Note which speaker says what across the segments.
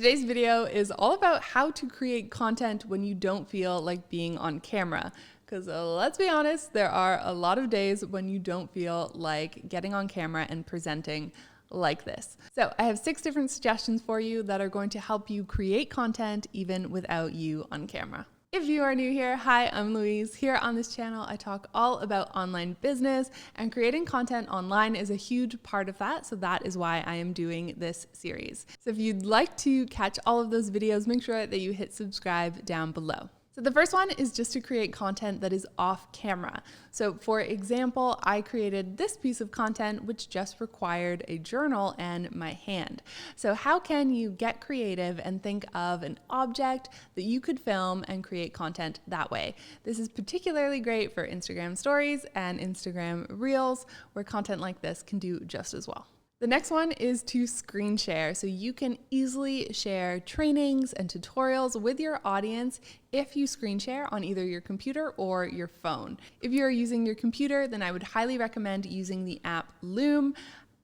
Speaker 1: Today's video is all about how to create content when you don't feel like being on camera. Because let's be honest, there are a lot of days when you don't feel like getting on camera and presenting like this. So I have 6 different suggestions for you that are going to help you create content even without you on camera. If you are new here, hi, I'm Louise. Here on this channel, I talk all about online business, and creating content online is a huge part of that. So that is why I am doing this series. So if you'd like to catch all of those videos, make sure that you hit subscribe down below. So the first one is just to create content that is off camera. So for example, I created this piece of content which just required a journal and my hand. So how can you get creative and think of an object that you could film and create content that way? This is particularly great for Instagram stories and Instagram reels, where content like this can do just as well. The next one is to screen share. So you can easily share trainings and tutorials with your audience if you screen share on either your computer or your phone. If you're using your computer, then I would highly recommend using the app Loom.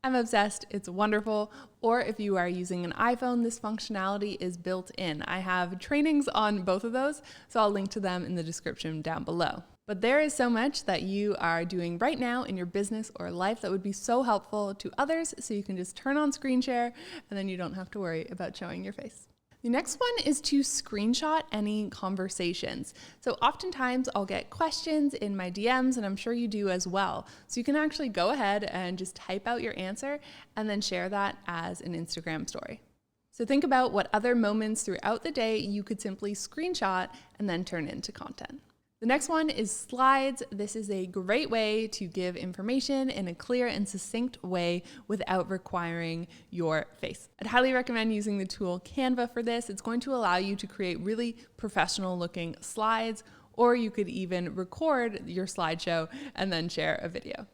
Speaker 1: I'm obsessed, it's wonderful. Or if you are using an iPhone, this functionality is built in. I have trainings on both of those, so I'll link to them in the description down below. But there is so much that you are doing right now in your business or life that would be so helpful to others, so you can just turn on screen share and then you don't have to worry about showing your face. The next one is to screenshot any conversations. So oftentimes I'll get questions in my DMs, and I'm sure you do as well. So you can actually go ahead and just type out your answer and then share that as an Instagram story. So think about what other moments throughout the day you could simply screenshot and then turn into content. The next one is slides. This is a great way to give information in a clear and succinct way without requiring your face. I'd highly recommend using the tool Canva for this. It's going to allow you to create really professional looking slides, or you could even record your slideshow and then share a video.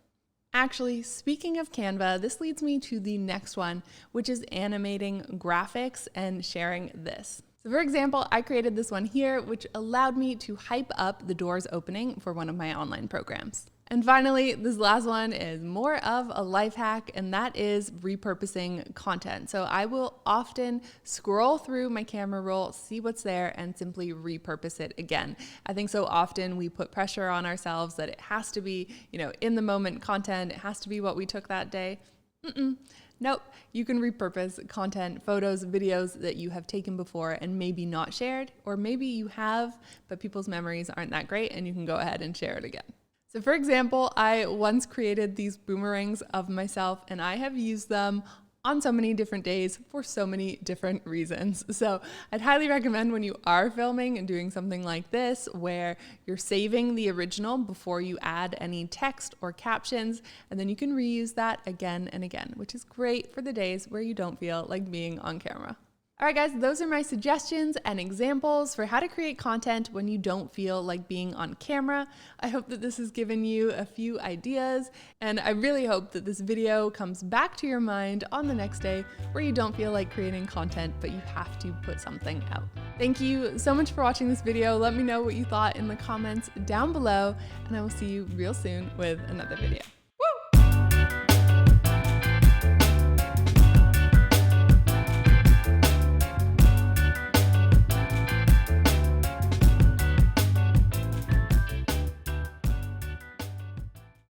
Speaker 1: Actually, speaking of Canva, this leads me to the next one, which is animating graphics and sharing this. So for example, I created this one here, which allowed me to hype up the doors opening for one of my online programs. And finally, this last one is more of a life hack, and that is repurposing content. So I will often scroll through my camera roll, see what's there, and simply repurpose it again. I think so often we put pressure on ourselves that it has to be, in the moment content, it has to be what we took that day. Nope, you can repurpose content, photos, videos that you have taken before and maybe not shared, or maybe you have, but people's memories aren't that great and you can go ahead and share it again. So for example, I once created these boomerangs of myself, and I have used them on so many different days for so many different reasons. So I'd highly recommend when you are filming and doing something like this, where you're saving the original before you add any text or captions, and then you can reuse that again and again, which is great for the days where you don't feel like being on camera. All right, guys, those are my suggestions and examples for how to create content when you don't feel like being on camera. I hope that this has given you a few ideas, and I really hope that this video comes back to your mind on the next day where you don't feel like creating content, but you have to put something out. Thank you so much for watching this video. Let me know what you thought in the comments down below, and I will see you real soon with another video.